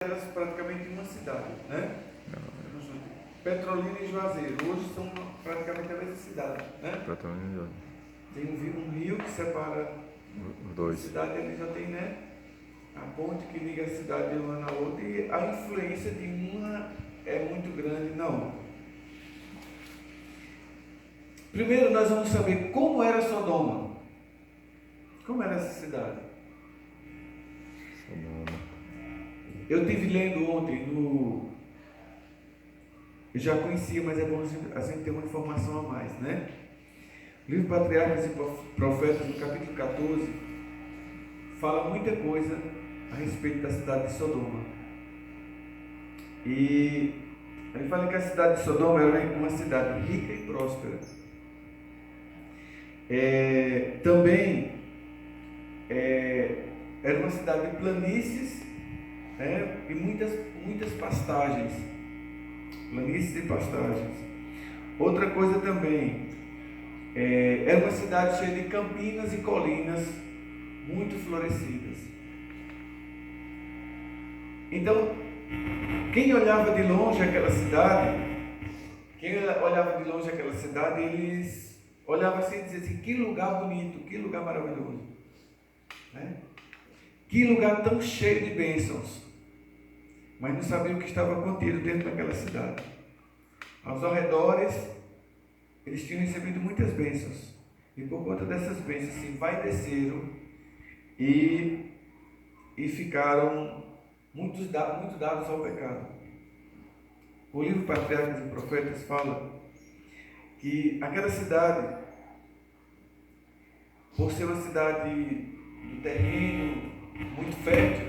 elas praticamente uma cidade, né? Petrolina e Juazeiro, hoje são praticamente a mesma cidade, né? Tem um rio que separa os dois. a cidade, ali já tem, né? A ponte que liga a cidade de uma na outra, e a influência de uma é muito grande na outra. Primeiro nós vamos saber como era Sodoma. Como era essa cidade? Eu estive lendo ontem eu já conhecia, mas é bom a gente ter uma informação a mais, né? O livro Patriarcas e Profetas, no capítulo 14, fala muita coisa a respeito da cidade de Sodoma. E ele fala que a cidade de Sodoma era uma cidade rica e próspera. Também era uma cidade de planícies, né, e muitas pastagens. Planícies e pastagens. Outra coisa também, era uma cidade cheia de campinas e colinas muito florescidas. Então, quem olhava de longe aquela cidade, eles olhavam assim e diziam assim: que lugar bonito, que lugar maravilhoso, né? Que lugar tão cheio de bênçãos. Mas não sabiam o que estava contido dentro daquela cidade. Aos arredores, eles tinham recebido muitas bênçãos, e por conta dessas bênçãos se envaideceram e ficaram muito dados ao pecado. O livro Patriarcas e Profetas fala que aquela cidade, por ser uma cidade de terreno muito fértil,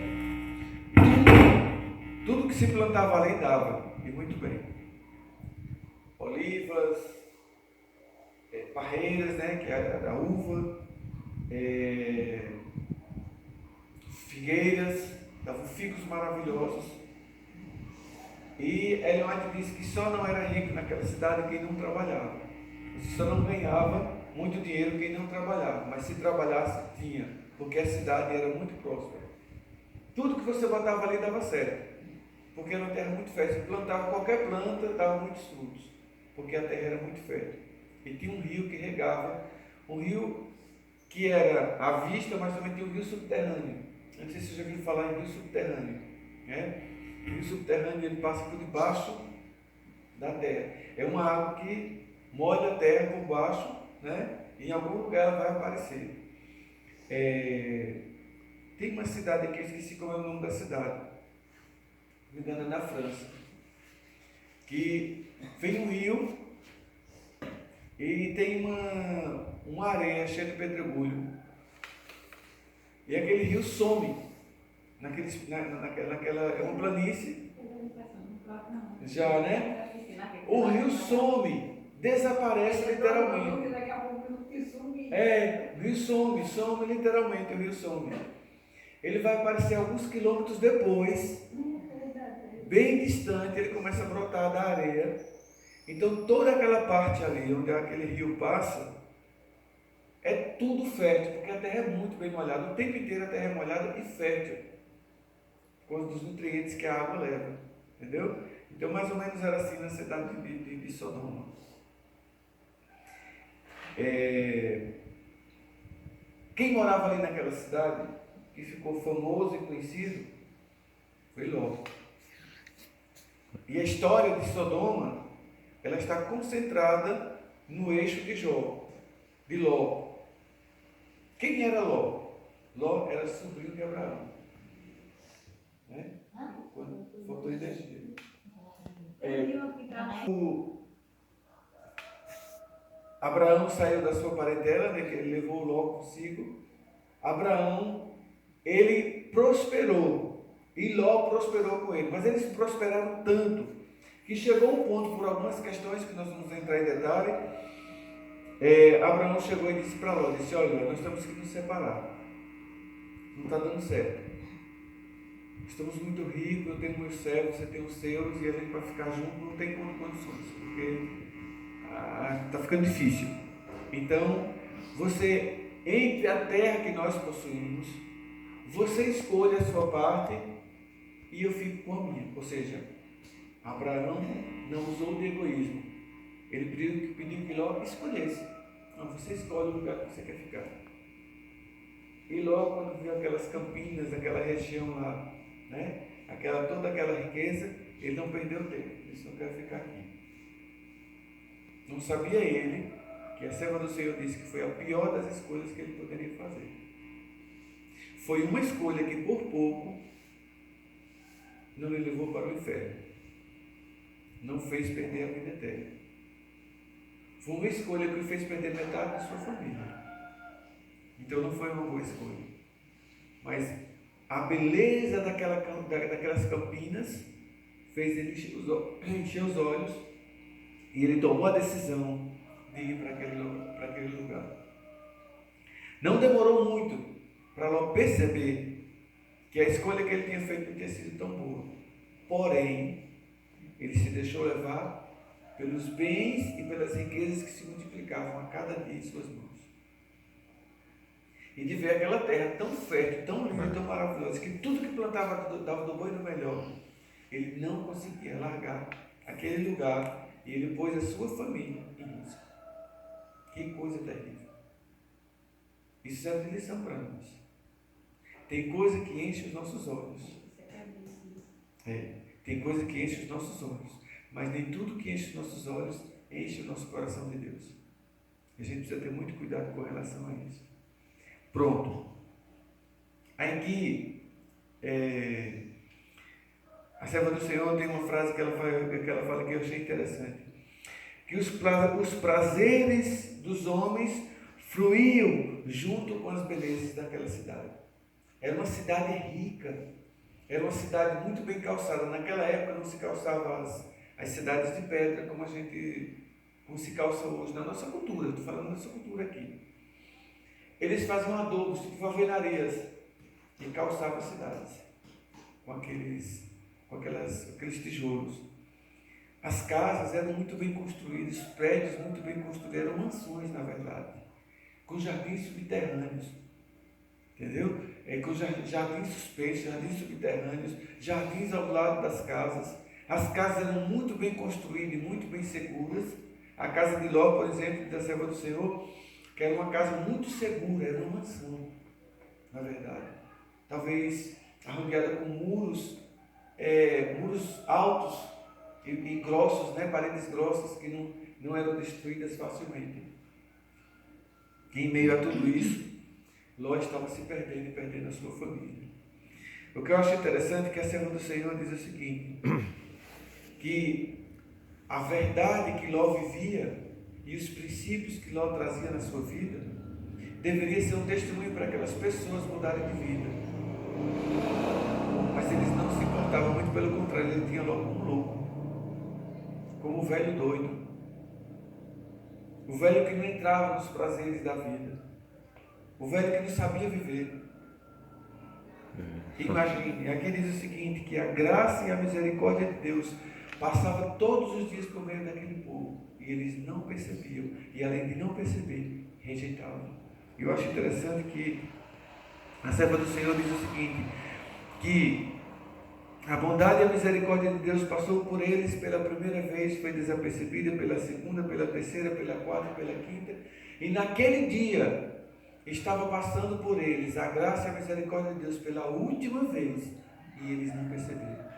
tudo que se plantava ali dava, e muito bem. Olivas, parreiras, né, que era da uva, figueiras, davam figos maravilhosos. E Ellen White disse que só não era rico naquela cidade quem não trabalhava. Só não ganhava muito dinheiro quem não trabalhava, mas se trabalhasse, tinha, porque a cidade era muito próspera. Tudo que você botava ali dava certo, porque era uma terra muito fértil. Plantava qualquer planta, dava muitos frutos, porque a terra era muito fértil. E tinha um rio que regava, um rio que era à vista, mas também tinha um rio subterrâneo. Não sei se você já ouviu falar em rio subterrâneo, né? O rio subterrâneo, ele passa por debaixo da terra. É uma água que molha a terra por baixo, né? E em algum lugar ela vai aparecer. Tem uma cidade aqui, eu esqueci qual é o nome da cidade, me engano, é na França, que vem um rio e tem uma areia cheia de pedregulho, e aquele rio some naquela é uma planície já, né? O rio some, desaparece literalmente. O rio some literalmente, o rio some. Ele vai aparecer alguns quilômetros depois, bem distante, ele começa a brotar da areia. Então toda aquela parte ali, onde aquele rio passa, é tudo fértil, porque a terra é muito bem molhada. O tempo inteiro a terra é molhada e fértil, por causa dos nutrientes que a água leva, entendeu? Então mais ou menos era assim na cidade de Sodoma. Quem morava ali naquela cidade, que ficou famoso e conhecido, foi Ló. E a história de Sodoma, ela está concentrada no eixo de Ló. Quem era Ló? Ló era sobrinho de Abraão, né? Quando faltou energia. Abraão saiu da sua parentela, né, que ele levou Ló consigo. Abraão, ele prosperou, e Ló prosperou com ele, mas eles prosperaram tanto, que chegou um ponto, por algumas questões que nós vamos entrar em detalhe, Abraão chegou e disse para Ló, disse: olha, nós temos que nos separar, não está dando certo, estamos muito ricos, eu tenho meus servos, você tem os seus, e a gente vai ficar junto, não tem condições, porque está ficando difícil. Então, você, entre a terra que nós possuímos, você escolhe a sua parte e eu fico com a minha. Ou seja, Abraão não usou de egoísmo. Ele pediu que Ló escolhesse. Não, você escolhe o lugar que você quer ficar. E Ló, quando viu aquelas campinas, aquela região lá, né? Toda aquela riqueza, ele não perdeu tempo. Ele disse, não quero ficar aqui. Não sabia ele que a serva do Senhor disse que foi a pior das escolhas que ele poderia fazer. Foi uma escolha que por pouco não lhe levou para o inferno. Não fez perder a vida eterna. Foi uma escolha que o fez perder metade da sua família. Então não foi uma boa escolha. Mas a beleza daquelas campinas fez ele encher os olhos e ele tomou a decisão de ir para aquele lugar. Não demorou muito para Ló perceber que a escolha que ele tinha feito não tinha sido tão boa. Porém, ele se deixou levar pelos bens e pelas riquezas que se multiplicavam a cada dia em suas mãos. E de ver aquela terra tão fértil, tão linda, tão maravilhosa, que tudo que plantava dava do bom e do melhor, ele não conseguia largar aquele lugar e ele pôs a sua família em risco. Que coisa terrível. Isso serve de lição para nós. Tem coisa que enche os nossos olhos. Tem coisa que enche os nossos olhos. Mas nem tudo que enche os nossos olhos enche o nosso coração de Deus. A gente precisa ter muito cuidado com relação a isso. Pronto. Aqui, a serva do Senhor tem uma frase que ela fala que eu achei interessante. Que os prazeres dos homens fluíam junto com as belezas daquela cidade. Era uma cidade rica, era uma cidade muito bem calçada. Naquela época não se calçava as cidades de pedra como se calça hoje na nossa cultura. Estou falando da nossa cultura aqui. Eles faziam adobos, tipo alvenarias, e calçavam as cidades com aqueles tijolos. As casas eram muito bem construídas, os prédios muito bem construídos, eram mansões, na verdade, com jardins subterrâneos, entendeu? Com jardins suspensos, jardins subterrâneos, jardins ao lado das casas. As casas eram muito bem construídas e muito bem seguras. A casa de Ló, por exemplo, da serva do Senhor, que era uma casa muito segura, era uma mansão, na verdade. Talvez arrodeada com muros altos e grossos, né? Paredes grossas que não eram destruídas facilmente. E em meio a tudo isso, Ló estava se perdendo e perdendo a sua família. O que eu acho interessante é que a serva do Senhor diz o seguinte, que a verdade que Ló vivia e os princípios que Ló trazia na sua vida deveria ser um testemunho para aquelas pessoas mudarem de vida. Mas eles não se importavam, muito pelo contrário, ele tinha Ló como louco, como o velho doido, o velho que não entrava nos prazeres da vida, o velho que não sabia viver. Imagine, aqui diz o seguinte, que a graça e a misericórdia de Deus passava todos os dias por meio daquele povo, e eles não percebiam, e além de não perceber, rejeitavam. E eu acho interessante que a serva do Senhor diz o seguinte, que a bondade e a misericórdia de Deus passou por eles pela primeira vez, foi desapercebida pela segunda, pela terceira, pela quarta, pela quinta, e naquele dia estava passando por eles a graça e a misericórdia de Deus pela última vez, e eles não perceberam.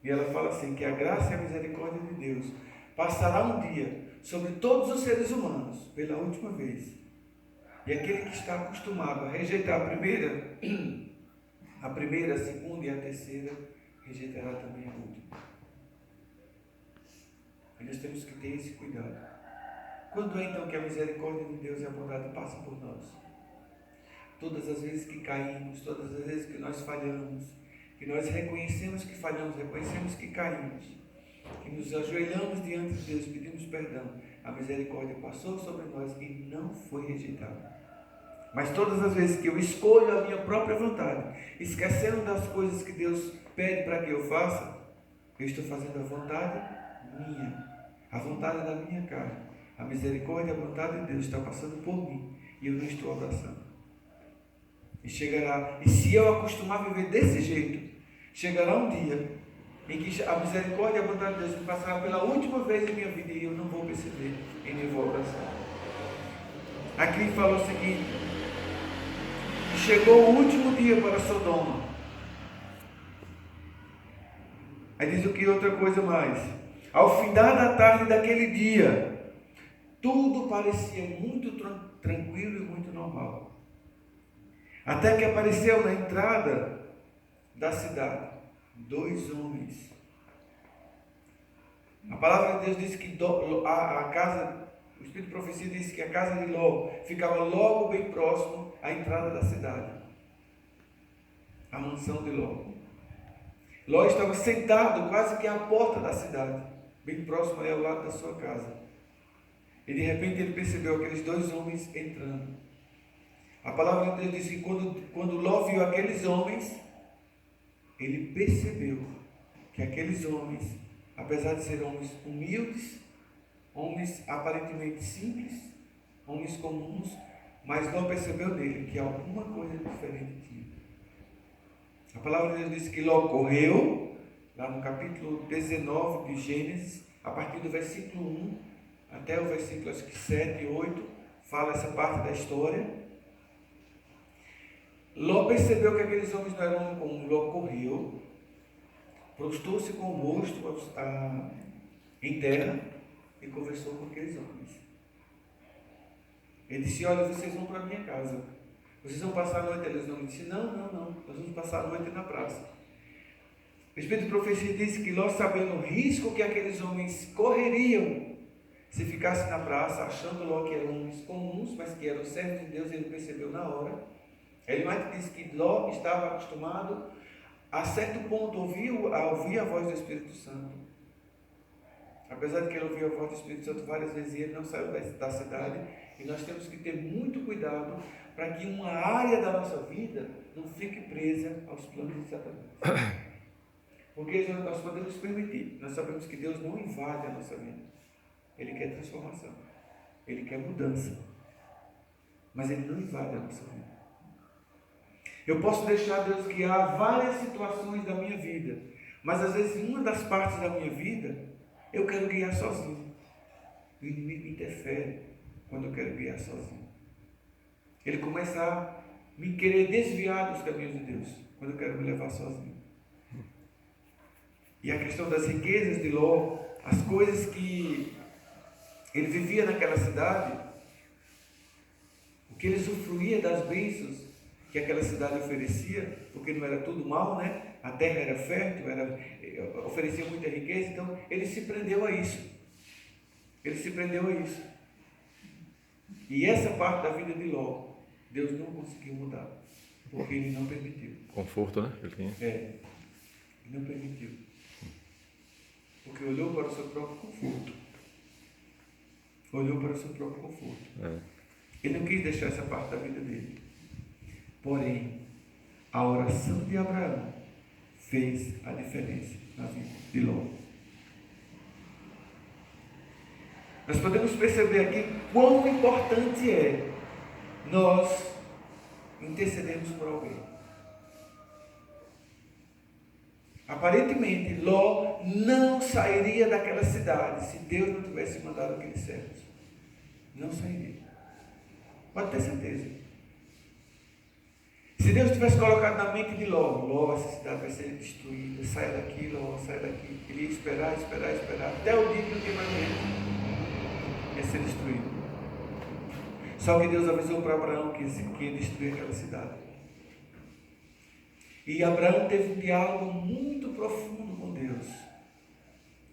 E ela fala assim, que a graça e a misericórdia de Deus passará um dia sobre todos os seres humanos, pela última vez. E aquele que está acostumado a rejeitar a primeira, a segunda e a terceira, rejeitará também a última. E nós temos que ter esse cuidado. Quando é então que a misericórdia de Deus e a bondade passam por nós? Todas as vezes que caímos, todas as vezes que nós falhamos, que nós reconhecemos que falhamos, reconhecemos que caímos, que nos ajoelhamos diante de Deus, pedimos perdão, a misericórdia passou sobre nós e não foi rejeitada. Mas todas as vezes que eu escolho a minha própria vontade, esquecendo das coisas que Deus pede para que eu faça, eu estou fazendo a vontade minha, a vontade da minha carne. A misericórdia e a vontade de Deus está passando por mim e eu não estou abraçando. E chegará, e se eu acostumar a viver desse jeito, chegará um dia em que a misericórdia e a bondade de Deus me passará pela última vez em minha vida e eu não vou perceber e nem vou abraçar. Aqui falou o seguinte: chegou o último dia para Sodoma. Aí diz o que outra coisa mais. Ao findar da tarde daquele dia, tudo parecia muito tranquilo e muito normal. Até que apareceu na entrada da cidade 2 homens. A palavra de Deus diz que a casa, o Espírito de Profecia diz que a casa de Ló ficava logo bem próximo à entrada da cidade. A mansão de Ló. Ló estava sentado quase que à porta da cidade, bem próximo ali ao lado da sua casa. E de repente ele percebeu aqueles 2 homens entrando. A palavra de Deus diz que quando Ló viu aqueles homens, ele percebeu que aqueles homens, apesar de serem homens humildes, homens aparentemente simples, homens comuns, mas Ló percebeu nele que alguma coisa diferente tinha. A palavra de Deus diz que Ló correu, lá no capítulo 19 de Gênesis, a partir do versículo 1 até o versículo acho que 7 e 8, fala essa parte da história. Ló percebeu que aqueles homens não eram comuns. Ló correu, prostou-se com o rosto em terra e conversou com aqueles homens. Ele disse: olha, vocês vão para a minha casa, vocês vão passar a noite. Eles não. Ele disse: não, nós vamos passar a noite na praça. O Espírito de Profecia disse que Ló, sabendo o risco que aqueles homens correriam se ficasse na praça, achando Ló que eram homens comuns, mas que eram servos de Deus, ele percebeu na hora. Ele mais disse que Ló estava acostumado a certo ponto a ouvir a voz do Espírito Santo. Apesar de que ele ouviu a voz do Espírito Santo várias vezes, ele não saiu da cidade. E nós temos que ter muito cuidado para que uma área da nossa vida não fique presa aos planos de Satanás. Porque nós podemos permitir. Nós sabemos que Deus não invade a nossa vida. Ele quer transformação. Ele quer mudança. Mas Ele não invade a nossa vida. Eu posso deixar Deus guiar várias situações da minha vida. Mas às vezes, em uma das partes da minha vida, eu quero guiar sozinho. O inimigo interfere quando eu quero guiar sozinho. Ele começa a me querer desviar dos caminhos de Deus, quando eu quero me levar sozinho. E a questão das riquezas de Ló, as coisas que ele vivia naquela cidade, o que ele usufruía das bênçãos que aquela cidade oferecia, porque não era tudo mal, né? A terra era fértil, oferecia muita riqueza, então ele se prendeu a isso. Ele se prendeu a isso. E essa parte da vida de Ló, Deus não conseguiu mudar, porque Ele não permitiu. Conforto, né? Ele não permitiu. Porque olhou para o seu próprio conforto. Olhou para o seu próprio conforto. Ele não quis deixar essa parte da vida dele. Porém, a oração de Abraão fez a diferença na vida de Ló. Nós podemos perceber aqui quão importante é nós intercedermos por alguém. Aparentemente, Ló não sairia daquela cidade se Deus não tivesse mandado aqueles servos. Não sairia. Pode ter certeza. Se Deus tivesse colocado na mente de Ló, essa cidade vai ser destruída, saia daqui, Ló, saia daqui. Ele ia esperar, até o dia que não tem mais jeito. Ia ser destruído. Só que Deus avisou para Abraão que ia destruir aquela cidade. E Abraão teve um diálogo muito profundo com Deus.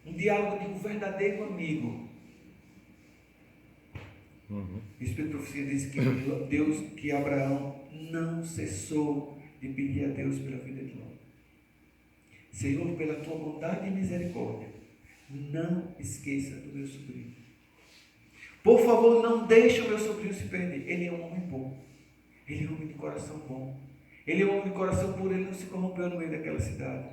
Um diálogo de um verdadeiro amigo. O Espírito de Profecia diz que Abraão não cessou de pedir a Deus pela vida de Ló. Senhor, pela tua bondade e misericórdia, não esqueça do meu sobrinho. Por favor, não deixe o meu sobrinho se perder. Ele é um homem bom. Ele é um homem de coração bom. Ele é um homem de coração puro. Ele não se corrompeu no meio daquela cidade.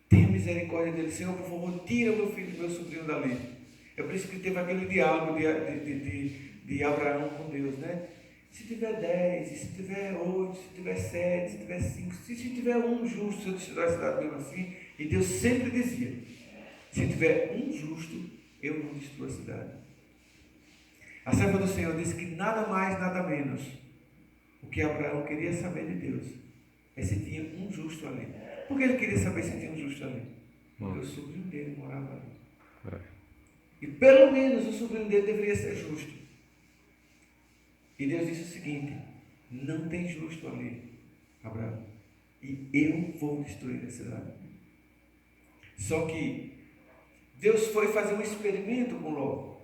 Tenha misericórdia dele. Senhor, por favor, tira meu filho, meu sobrinho dali. É por isso que teve aquele diálogo de Abraão com Deus, né? Se tiver 10, se tiver 8, se tiver 7, se tiver 5, se tiver um justo, eu destruir a cidade mesmo assim. E Deus sempre dizia, se tiver um justo, eu não destruo a cidade. A serva do Senhor disse que nada mais, nada menos, o que Abraão queria saber de Deus, é se tinha um justo ali. Por que ele queria saber se tinha um justo ali? Porque o sobrinho dele morava ali. E pelo menos o sobrinho dele deveria ser justo. E Deus disse o seguinte, não tem justo ali, Abraão, e eu vou destruir a cidade. Só que Deus foi fazer um experimento com Ló.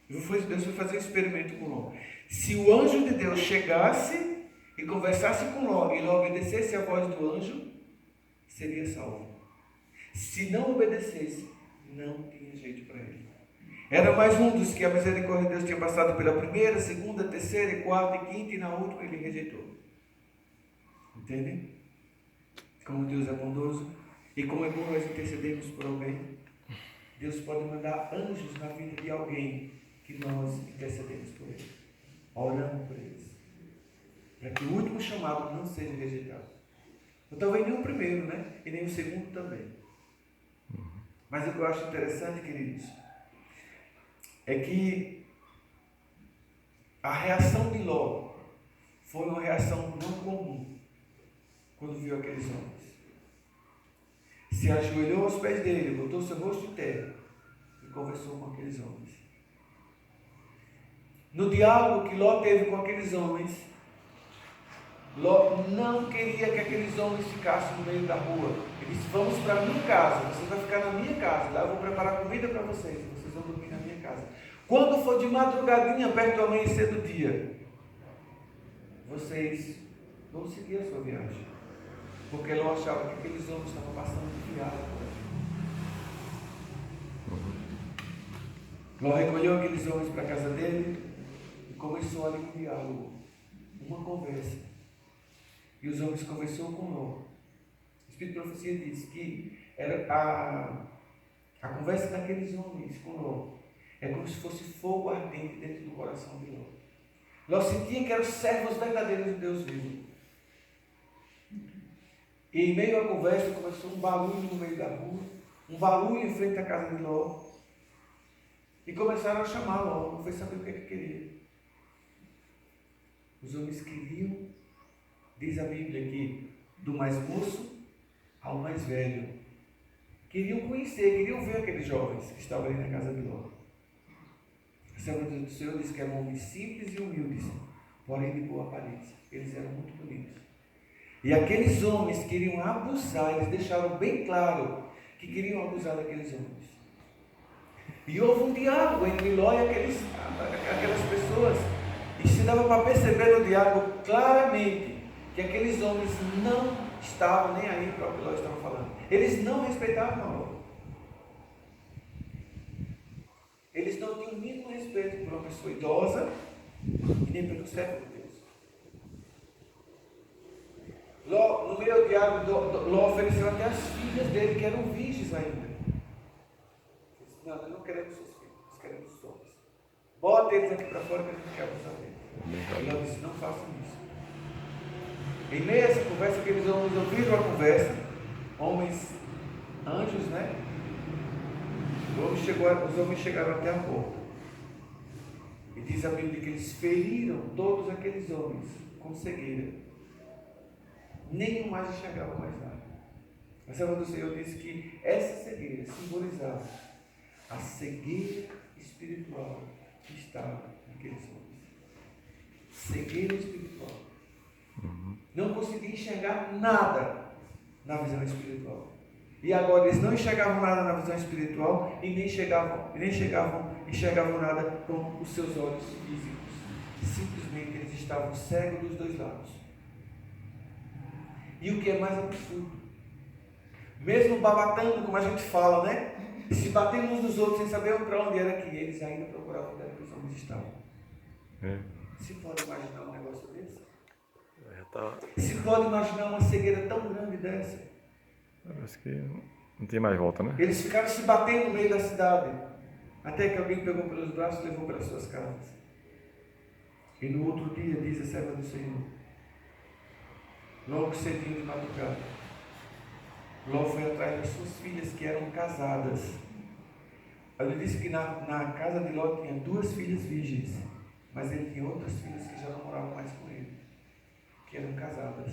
Deus foi fazer um experimento com Ló. Se o anjo de Deus chegasse e conversasse com Ló, e Ló obedecesse a voz do anjo, seria salvo. Se não obedecesse, não tinha jeito para ele. Era mais um dos que a misericórdia de Deus tinha passado pela primeira, segunda, terceira, quarta e quinta, e na última ele rejeitou. Entendem? Como Deus é bondoso e como é bom nós intercedermos por alguém. Deus pode mandar anjos na vida de alguém que nós intercedemos por ele, orando por eles, para que o último chamado não seja rejeitado. Ou talvez nem o primeiro, né? E nem o segundo também. Mas o que eu acho interessante, queridos, é que a reação de Ló foi uma reação não comum quando viu aqueles homens. Se ajoelhou aos pés dele, botou seu rosto em terra e conversou com aqueles homens. No diálogo que Ló teve com aqueles homens, Ló não queria que aqueles homens ficassem no meio da rua. Ele disse, vamos para a minha casa, vocês vão ficar na minha casa, lá eu vou preparar comida para vocês, vocês vão dormir na minha casa. Quando for de madrugadinha, perto do amanhecer do dia, vocês vão seguir a sua viagem. Porque Ló achava que aqueles homens estavam passando de viagem por aqui. Ló recolheu aqueles homens para a casa dele e começou ali um diálogo, uma conversa. E os homens conversaram com Ló. O Espírito de Profecia diz que era a conversa daqueles homens com Ló é como se fosse fogo ardente dentro do coração de Ló. Ló sentia que eram servos verdadeiros de Deus vivo. E em meio à conversa começou um barulho no meio da rua, um barulho em frente à casa de Ló. E começaram a chamar Ló, não foi saber o que ele queria. Os homens queriam, diz a Bíblia aqui, do mais moço ao mais velho. Queriam conhecer, queriam ver aqueles jovens que estavam ali na casa de Ló. A serva do Senhor diz que eram homens simples e humildes, porém de boa aparência. Eles eram muito bonitos. E aqueles homens queriam abusar, eles deixaram bem claro que queriam abusar daqueles homens. E houve um diálogo entre Ló e aquelas pessoas. E se dava para perceber no diálogo claramente que aqueles homens não estavam nem aí para o que Ló estava falando. Eles não respeitavam Ló. Eles não tinham o mínimo respeito por uma pessoa idosa e nem pelo servo de Deus. Ló, no meio do diálogo, Ló ofereceu até as filhas dele, que eram virgens ainda. Ele disse, não, nós não queremos seus filhos, nós queremos os homens. Bota eles aqui para fora que a gente quer abusar deles. E Ló disse, não façam isso. Em meio a essa conversa, aqueles homens ouviram a conversa, homens, anjos, né? Os homens chegaram até a porta. E diz a Bíblia que eles feriram todos aqueles homens com cegueira. Nenhum mais enxergava mais nada. A serva do Senhor disse que essa cegueira simbolizava a cegueira espiritual que estava naqueles homens. Cegueira espiritual. Não conseguia enxergar nada na visão espiritual. E agora eles não enxergavam nada na visão espiritual e nem enxergavam nada com os seus olhos físicos. Simplesmente eles estavam cegos dos dois lados. E o que é mais absurdo, mesmo babatando, como a gente fala, né? Se batendo uns nos outros sem saber para onde era que eles ainda procuravam onde era que os homens estavam. Se pode imaginar um negócio desse? Se pode imaginar uma cegueira tão grande dessa? Parece que não tem mais volta, né? Eles ficaram se batendo no meio da cidade, até que alguém pegou pelos braços e levou para as suas casas. E no outro dia, diz a serva do Senhor, logo cedinho de madrugada, Ló foi atrás das suas filhas que eram casadas. Ele disse que na casa de Ló tinha 2 filhas virgens, mas ele tinha outras filhas que já não moravam mais com ele, que eram casadas.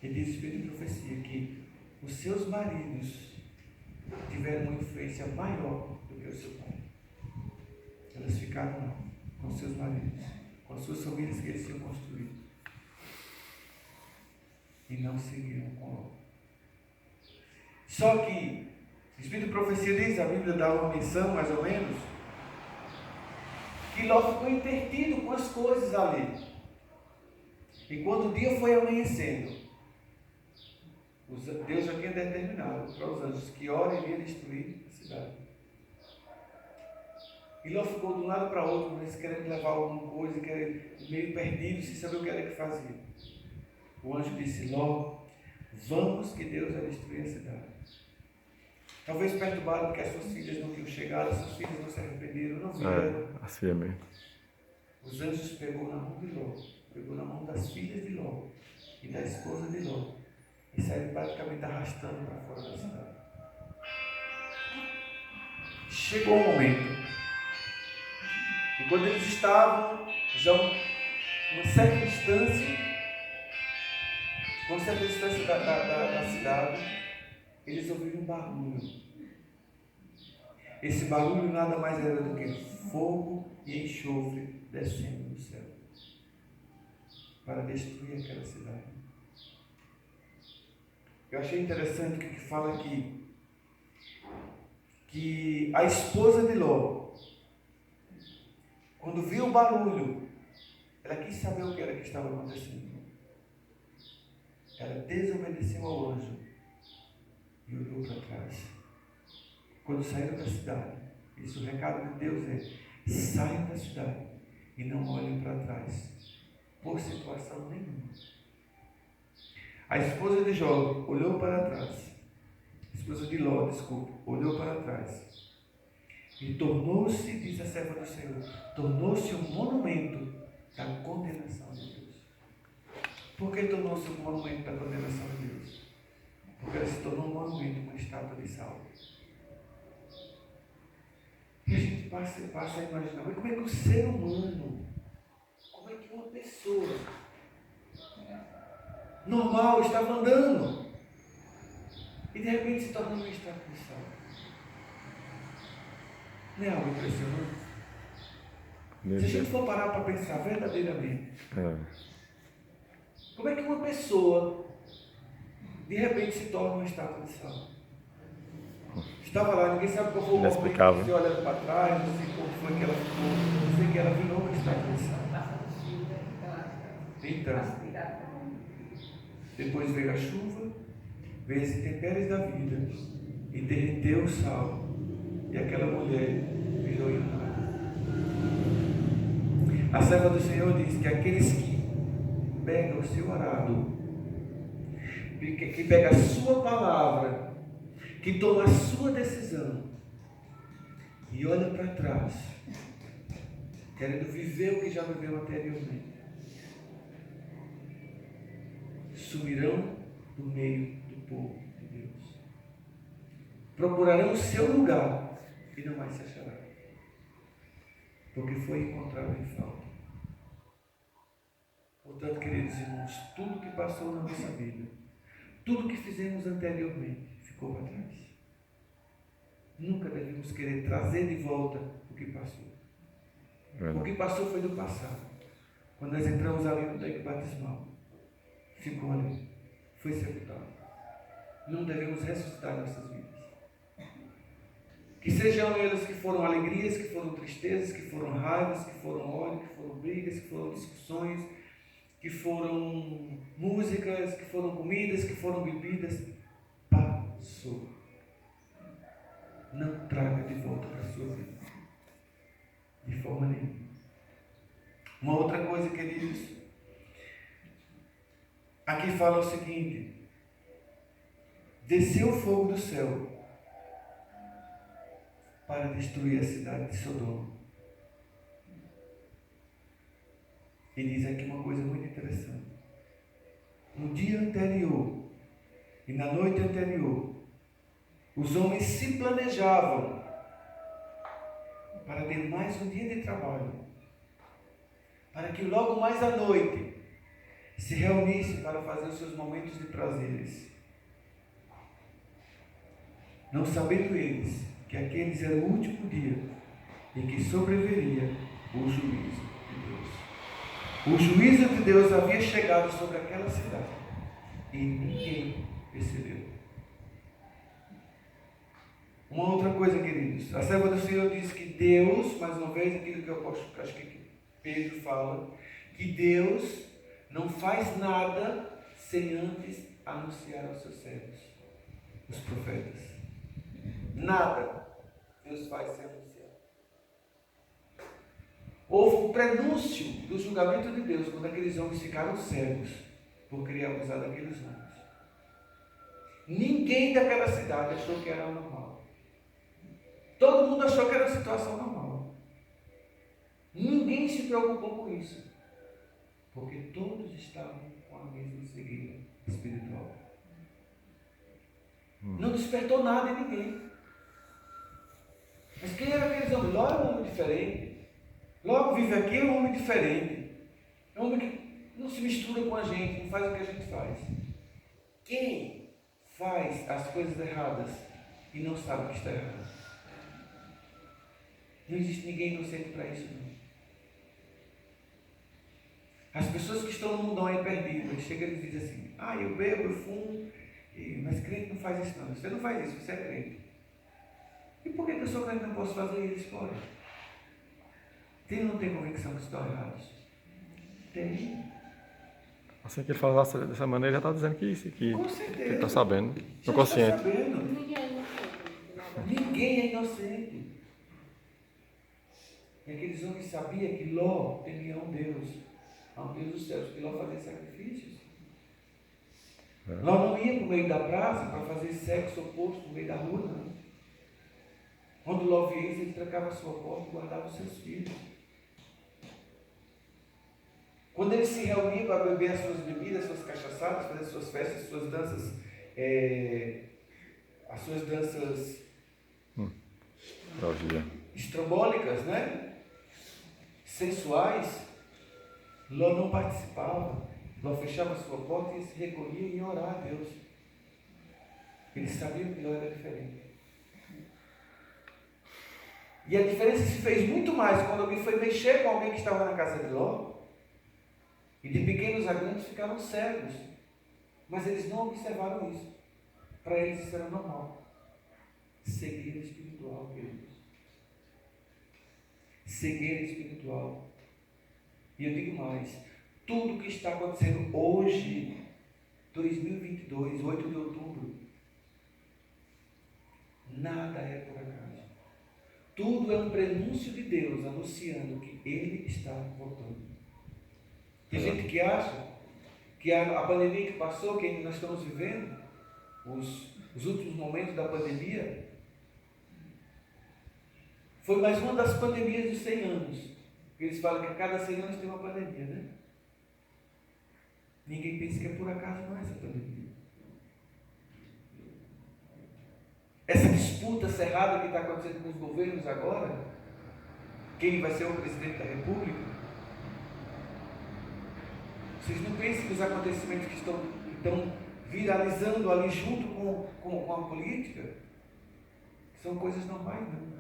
E diz o Espírito de profecia que os seus maridos tiveram uma influência maior do que o seu pai. Elas ficaram lá, com seus maridos, com as suas famílias que eles tinham construído, e não seguiram com Ló. Só que o Espírito de profecia diz, a Bíblia dá uma menção mais ou menos, que Ló ficou intertido com as coisas ali. E quando o dia foi amanhecendo, Deus já tinha determinado para os anjos que hora iria destruir a cidade. E Ló ficou de um lado para outro, mas querendo levar alguma coisa, meio perdido, sem saber o que era que fazia. O anjo disse, Ló, vamos que Deus vai destruir a cidade. Talvez perturbado porque as suas filhas não tinham chegado, as suas filhas não se arrependeram, não vieram. As filhas mesmo. Os anjos pegou na mão de Ló, pegou na mão das filhas de Ló e da esposa de Ló, e saiu praticamente arrastando para fora da cidade. Chegou o momento, e quando eles estavam já uma certa distância da cidade, eles ouviram um barulho. Esse barulho nada mais era do que fogo e enxofre descendo do céu para destruir aquela cidade. Eu achei interessante que fala aqui que a esposa de Ló, quando viu o barulho, ela quis saber o que era que estava acontecendo. Ela desobedeceu ao anjo e olhou para trás. Quando saíram da cidade, isso, o recado de Deus é: saiam da cidade e não olhem para trás, por situação nenhuma. A esposa de Jó olhou para trás, a esposa de Ló, desculpa, olhou para trás e tornou-se, diz a serva do Senhor, tornou-se um monumento da condenação de Deus. Por que tornou-se um monumento da condenação de Deus? Porque ela se tornou um monumento, uma estátua de sal. E a gente passa a imaginar, mas como é que o ser humano, como é que uma pessoa normal estava andando e de repente se torna uma estátua de sal? Não é algo impressionante? Se a gente for parar para pensar verdadeiramente, como é que uma pessoa de repente se torna uma estátua de sal? Estava lá, ninguém sabe qual foi o momento, você olhando para trás, não sei como foi que ela ficou, não sei que ela virou uma estátua de sal. Então, depois veio a chuva, veio as intempéries da vida e derreteu o sal, e aquela mulher virou em nada. A serva do Senhor diz que aqueles que pegam o seu arado, que pegam a sua palavra, que toma a sua decisão e olha para trás, querendo viver o que já viveu anteriormente, sumirão do meio do povo de Deus. Procurarão o seu lugar e não mais se achará, porque foi encontrado em falta. Portanto, queridos irmãos, tudo que passou na nossa vida, tudo que fizemos anteriormente, ficou para trás. Nunca devemos querer trazer de volta o que passou. O que passou foi do passado. Quando nós entramos ali no tanque batismal, ficou ali, foi sepultado. Não devemos ressuscitar nossas vidas. Que sejam elas que foram alegrias, que foram tristezas, que foram raivas, que foram ódio, que foram brigas, que foram discussões, que foram músicas, que foram comidas, que foram bebidas, passou. Não traga de volta para a sua vida, de forma nenhuma. Uma outra coisa, queridos, aqui fala o seguinte: desceu o fogo do céu para destruir a cidade de Sodoma. E diz aqui uma coisa muito interessante. No dia anterior e na noite anterior, os homens se planejavam para ter mais um dia de trabalho, para que logo mais à noite se reunissem para fazer os seus momentos de prazeres, não sabendo eles que aqueles era o último dia em que sobreviria o juízo de Deus. O juízo de Deus havia chegado sobre aquela cidade e ninguém percebeu. Uma outra coisa, queridos, a serva do Senhor diz que Deus, mais uma vez, aquilo que eu acho que Pedro fala, que Deus não faz nada sem antes anunciar aos seus servos, os profetas. Nada Deus faz sem anunciar. Houve um prenúncio do julgamento de Deus quando aqueles homens ficaram cegos por querer abusar daqueles homens. Ninguém daquela cidade achou que era normal. Todo mundo achou que era uma situação normal. Ninguém se preocupou com isso, porque todos estavam com a mesma cegueira espiritual. Não despertou nada em ninguém. Mas quem era aqueles homens? Ló era um homem diferente. Ló vive aqui, é um homem diferente. É um homem que não se mistura com a gente, não faz o que a gente faz. Quem faz as coisas erradas e não sabe que está errado? Não existe ninguém inocente para isso, não. As pessoas que estão no mundão aí perdidas, chegam e dizem assim: ah, eu bebo, eu fumo, mas crente não faz isso não. Você não faz isso, você é crente. E por que eu sou crente e não posso fazer isso? Olha, quem não tem convicção que estão errados? Tem. Assim que ele falasse dessa maneira, ele já está dizendo que Com certeza. que ele está sabendo, Já no consciente. está sabendo. Ninguém é inocente. Ninguém é inocente. E aqueles homens sabiam que Ló temia um Deus dos céus, que Ló fazia sacrifícios. Ló não ia para o meio da praça para fazer sexo oposto no meio da rua, não. Quando Ló via isso, ele trancava a sua porta e guardava os seus filhos. Quando ele se reunia para beber as suas bebidas, as suas cachaçadas, fazer as suas festas, as suas danças, estrambólicas, né? Sensuais, Ló não participava. Ló fechava a sua porta e se recolhia em orar a Deus. Ele sabia que Ló era diferente. E a diferença se fez muito mais quando alguém foi mexer com alguém que estava na casa de Ló. E de pequenos a grandes ficaram cegos. Mas eles não observaram isso. Para eles isso era normal. Cegueira espiritual, queridos. Cegueira espiritual. E eu digo mais. Tudo que está acontecendo hoje, 2022, 8 de outubro, nada é por acaso. Tudo é um prenúncio de Deus anunciando que Ele está voltando. Tem gente que acha que a pandemia que passou, que nós estamos vivendo, os últimos momentos da pandemia, foi mais uma das pandemias dos 100 anos. Eles falam que a cada 100 anos tem uma pandemia, né? Ninguém pensa que é por acaso não é essa pandemia. Essa disputa cerrada que está acontecendo com os governos agora, quem vai ser o presidente da República, vocês não pensem que os acontecimentos que estão viralizando ali junto com a política são coisas normais, não.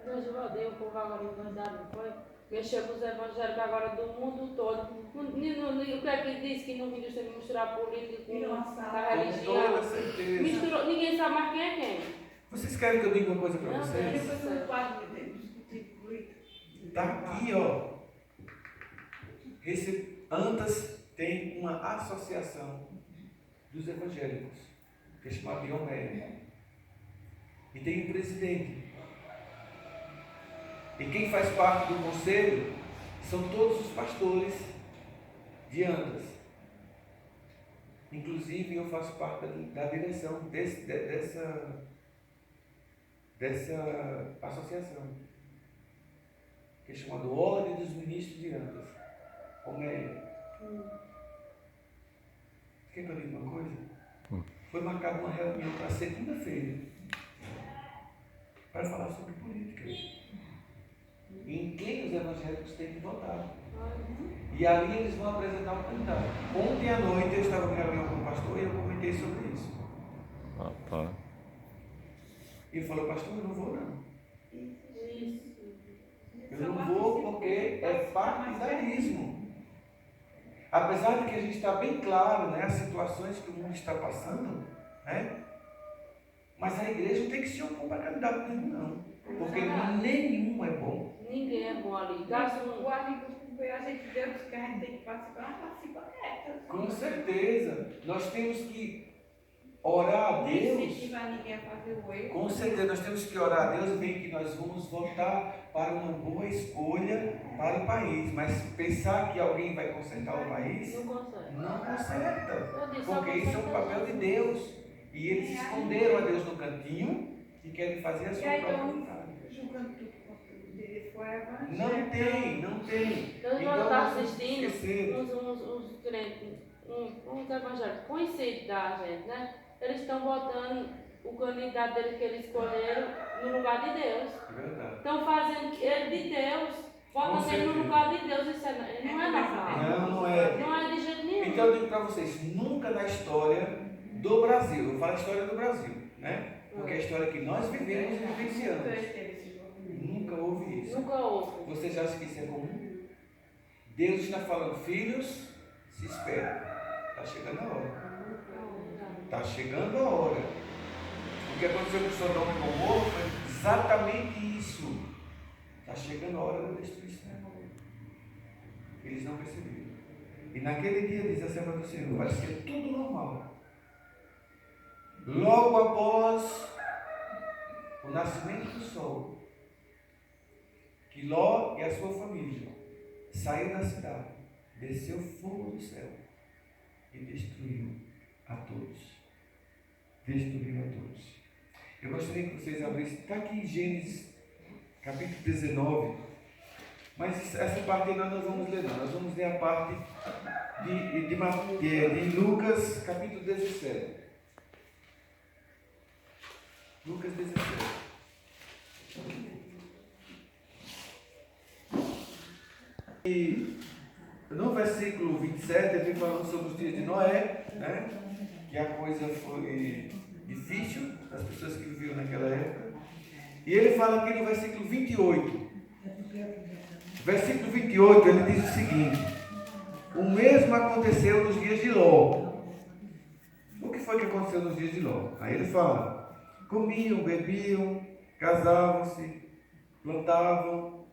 Deus odeia o povo agora engordado, não foi? Mexeu com os evangélicos agora do mundo todo. O que é que diz que no vídeo você misturar política com a religião? Com toda certeza. Misturou, ninguém sabe mais quem é quem. Vocês querem que eu diga uma coisa para Não, vocês? Está aqui, ó. Antas tem uma associação dos evangélicos, que é chamada de Oméia. E tem um presidente. E quem faz parte do conselho são todos os pastores de Antas. Inclusive eu faço parte da direção dessa associação, que é chamada Ordem dos Ministros de Antas. Homélia. Quer que eu diga uma coisa? Foi marcada uma reunião para segunda-feira para falar sobre política. Em quem os evangélicos têm que votar. E ali eles vão apresentar um candidato. Ontem à noite eu estava em reunião com o pastor e eu comentei sobre isso. Ah, tá. Ele falou, pastor, eu não vou não. Isso. Eu não vou porque é partidarismo. Apesar de que a gente está bem claro, né, as situações que o mundo está passando, né? Mas a igreja não tem que se opor para candidato nenhum, não. Porque nenhum é bom. Ninguém é bom ali. O amigo foi a gente Deus que a gente tem que participar, participa reto. Com certeza. Nós temos que orar a Não Deus. incentivar ninguém a fazer o erro. Com certeza, nós temos que orar a Deus e ver que nós vamos votar para uma boa escolha para o país. Mas pensar que alguém vai consertar o país, Não consegue. não conserta. Eu disse, só Porque isso é um conserta papel de Deus. E eles esconderam a Deus no cantinho e querem fazer a E sua aí própria estão vontade. julgando tudo quanto dele foi evangelho. Não tem, não tem. Então, Então, nós estamos nós temos que assistindo esquecer. uns crentes, uns evangélicos conhecidos da gente, né? Eles estão botando o candidato deles que eles escolheram no lugar de Deus. É verdade. Estão fazendo ele de Deus, botando ele no certeza. lugar de Deus. Isso não é normal. Não é. Não é de jeito nenhum. Então eu digo para vocês, nunca na história do Brasil, eu falo a história do Brasil, né? Porque é a história que nós vivemos e vivenciamos. Nunca houve isso. Nunca houve. Vocês acham que isso é comum? Deus está falando, filhos, se espera. Está chegando a hora. Está chegando a hora. O que aconteceu com Sodoma e Gomorra foi exatamente isso. Está chegando a hora da destruição. Eles não perceberam. E naquele dia, diz a Assembleia do Senhor, vai ser tudo normal. Logo após o nascimento do sol, que Ló e a sua família saíram da cidade, desceu fogo do céu e destruiu a todos. Destruiu a todos. Eu gostaria que vocês abrissem, está aqui em Gênesis, capítulo 19, mas essa parte aí nós não vamos ler não, nós vamos ler a parte de Lucas, capítulo 17. Lucas 17. E no versículo 27, ele vem falando sobre os dias de Noé, né? Que a coisa foi difícil das pessoas que viviam naquela época. E ele fala aqui no versículo 28. Versículo 28, ele diz o seguinte: o mesmo aconteceu nos dias de Ló. O que foi que aconteceu nos dias de Ló? Aí ele fala: comiam, bebiam, casavam-se, plantavam,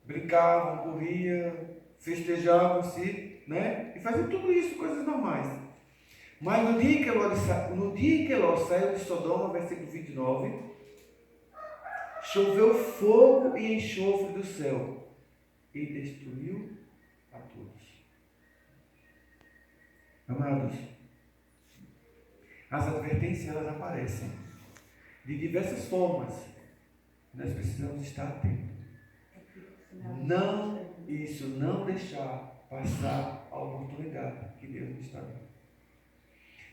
brincavam, corriam, festejavam-se, né? E faziam tudo isso, coisas normais. Mas no dia que Ló saiu de Sodoma, versículo 29, choveu fogo e enxofre do céu e destruiu a todos. Amados, as advertências elas aparecem de diversas formas. Nós precisamos estar atentos. Não deixar passar a oportunidade que Deus nos está dando.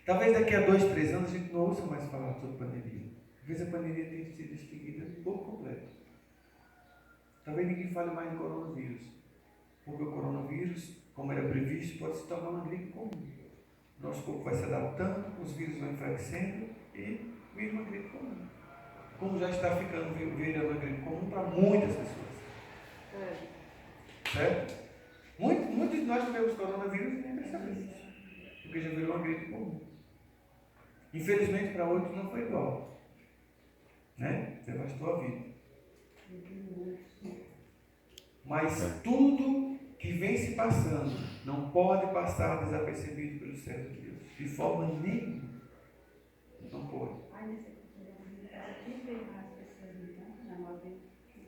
Talvez daqui a 2, 3 anos a gente não ouça mais falar sobre pandemia. Talvez a pandemia tenha sido extinguida por completo. Talvez ninguém fale mais em coronavírus. Porque o coronavírus, como era previsto, pode se tornar uma gripe comum. Nosso corpo vai se adaptando, os vírus vão enfraquecendo e vira uma gripe comum. Como já está ficando virando uma gripe comum para muitas pessoas. Certo? Muitos de nós tivemos coronavírus e nem percebemos. Porque já virou uma gripe comum. Infelizmente, para outros não foi igual. Né? Devastou a vida. Mas tudo que vem se passando não pode passar desapercebido pelo servo de Deus. De forma nenhuma. Não pode.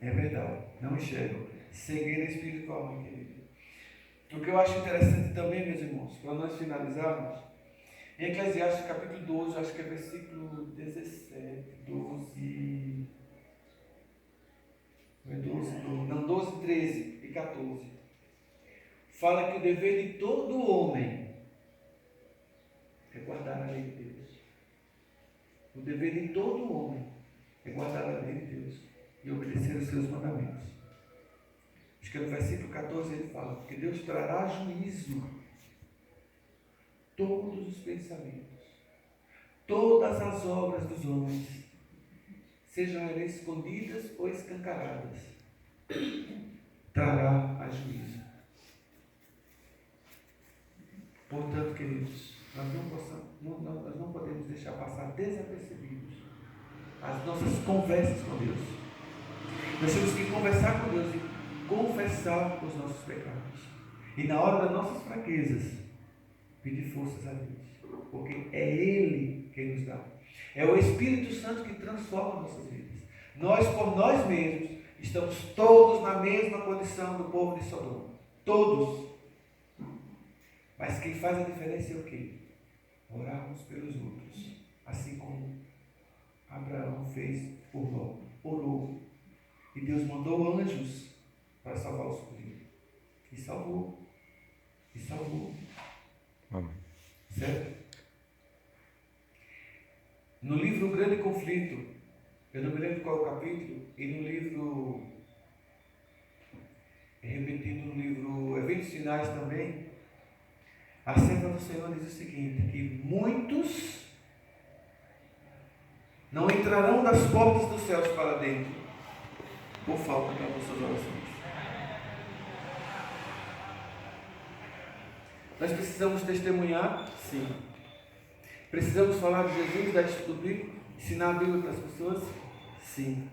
É verdade. Não enxergam. Cegueira espiritual, meu querido. O que eu acho interessante também, meus irmãos, para nós finalizarmos, em Eclesiastes capítulo 12, acho que é versículo 17, 12, 13 e 14. fala que o dever de todo homem é guardar a lei de Deus. O dever de todo homem é guardar a lei de Deus e obedecer os seus mandamentos. Acho que no versículo 14 ele fala que Deus trará juízo todos os pensamentos, todas as obras dos homens, sejam elas escondidas ou escancaradas, trará a juízo. Portanto, queridos, nós não podemos deixar passar desapercebidos as nossas conversas com Deus. Nós temos que conversar com Deus e confessar os nossos pecados. E na hora das nossas fraquezas, pedir forças a Deus. Porque é Ele quem nos dá. É o Espírito Santo que transforma nossas vidas. Nós, por nós mesmos, estamos todos na mesma condição do povo de Sodoma. Todos. Mas quem faz a diferença é o quê? Orar uns pelos outros. Assim como Abraão fez por Ló. Orou. E Deus mandou anjos para salvar os filhos. E salvou. E salvou. Amém. Certo? No livro O Grande Conflito, eu não me lembro qual é o capítulo, e no livro, repetido no livro Eventos Finais também, a serva do Senhor diz o seguinte, que muitos não entrarão das portas dos céus para dentro, por falta das vossas orações. Nós precisamos testemunhar? Sim. Precisamos falar de Jesus, da estudo bíblico, ensinar a Bíblia para as pessoas? Sim.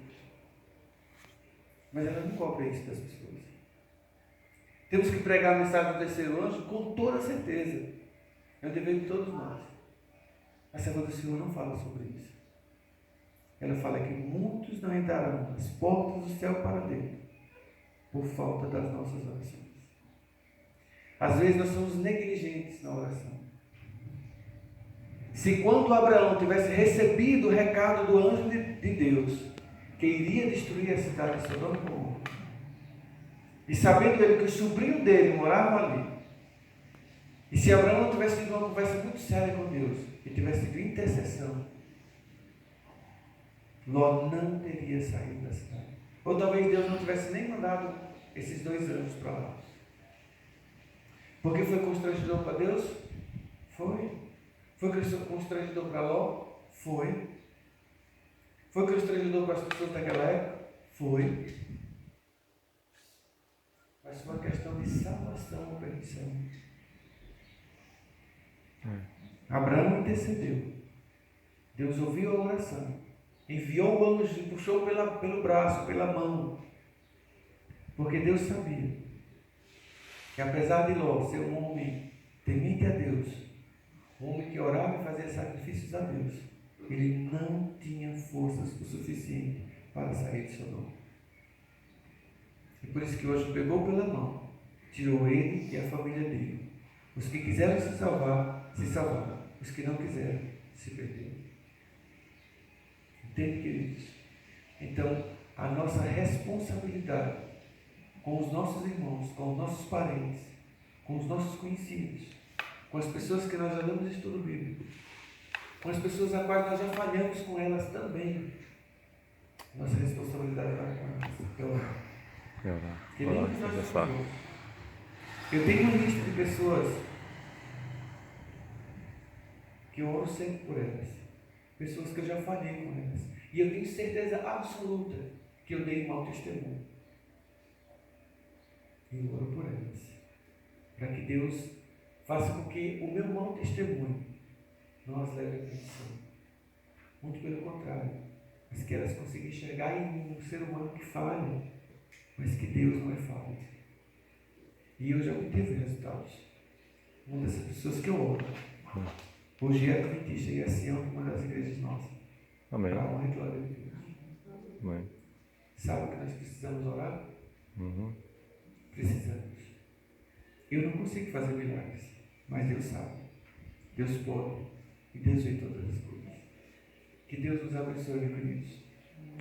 Mas elas não cobrem isso das pessoas. Temos que pregar a mensagem do terceiro anjo com toda certeza. É o dever de todos nós. A serva do Senhor não fala sobre isso. Ela fala que muitos não entrarão das portas do céu para dentro, por falta das nossas orações. Às vezes nós somos negligentes na oração. Se quando Abraão tivesse recebido o recado do anjo de Deus, que iria destruir a cidade de Sodoma e Gomorra, e sabendo ele que o sobrinho dele morava ali, e se Abraão não tivesse tido uma conversa muito séria com Deus, e tivesse tido intercessão, Ló não teria saído da cidade. Ou talvez Deus não tivesse nem mandado esses 2 anjos para lá. Porque foi constrangedor para Deus? Foi. Foi constrangedor para Ló? Foi. Foi constrangedor para as pessoas daquela época? Foi. Mas foi uma questão de salvação ou permissão. Abraão intercedeu. Deus ouviu a oração. Enviou o anjo e puxou pelo braço, pela mão. Porque Deus sabia que apesar de Ló ser um homem temente a Deus, um homem que orava e fazia sacrifícios a Deus, ele não tinha forças o suficiente para sair de Sodoma. E por isso que hoje pegou pela mão, tirou ele e a família dele. Os que quiseram se salvar, se salvaram. Os que não quiseram, se perderam. Entende, queridos? Então, a nossa responsabilidade com os nossos irmãos, com os nossos parentes, com os nossos conhecidos, com as pessoas que nós já damos estudo bíblico, com as pessoas a quais nós já falhamos com elas também. Nossa responsabilidade vai com elas. Eu tenho uma lista de pessoas que eu oro sempre por elas. Pessoas que eu já falhei com elas. E eu tenho certeza absoluta que eu dei mau testemunho. E eu oro por elas. Para que Deus faça com que o meu mau testemunho não as leve a perdição. Muito pelo contrário. Mas que elas consigam enxergar em um ser humano que falha, mas que Deus não é falho. E eu já obtive resultados. Uma dessas pessoas que eu oro. Hoje é adventista e é Sião, uma das igrejas nossas. Amém. Para a honra e glória de Deus. Amém. Sabe o que nós precisamos orar? Uhum. Precisamos. Eu não consigo fazer milagres, mas Deus sabe. Deus pode. E Deus vê todas as coisas. Que Deus nos abençoe, meus queridos.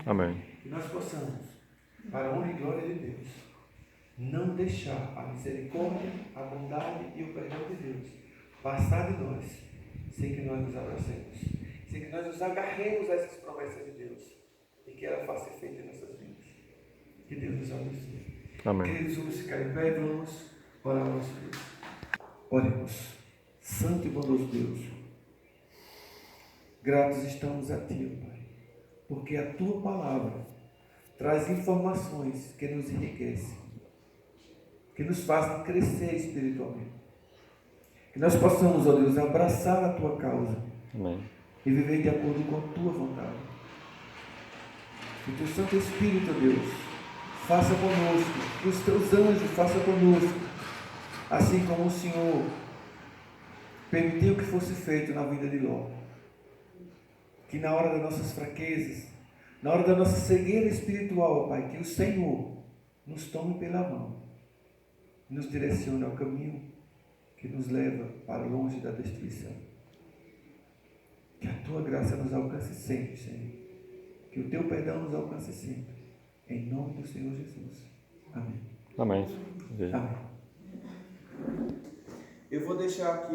Amém. Que nós possamos, para a honra e glória de Deus, não deixar a misericórdia, a bondade e o perdão de Deus passar de nós, sem que nós nos abracemos, sem que nós nos agarremos a essas promessas de Deus e que ela faça efeito em nossas vidas. Que Deus nos abençoe. Amém. Queridos, vamos ficar em pé e vamos orar ao nosso Deus. Oremos. Santo e bondoso Deus, gratos estamos a Ti, Pai, porque a Tua palavra traz informações que nos enriquecem, que nos fazem crescer espiritualmente. Que nós possamos, ó Deus, abraçar a Tua causa. Amém. E viver de acordo com a Tua vontade. Que o Teu Santo Espírito, ó Deus, faça conosco, que os Teus anjos façam conosco, assim como o Senhor permitiu que fosse feito na vida de Ló. Que na hora das nossas fraquezas, na hora da nossa cegueira espiritual, Pai, que o Senhor nos tome pela mão, nos direcione ao caminho que nos leva para longe da destruição. Que a Tua graça nos alcance sempre, Senhor. Que o Teu perdão nos alcance sempre. Em nome do Senhor Jesus. Amém. Amém. Amém. Eu vou deixar aqui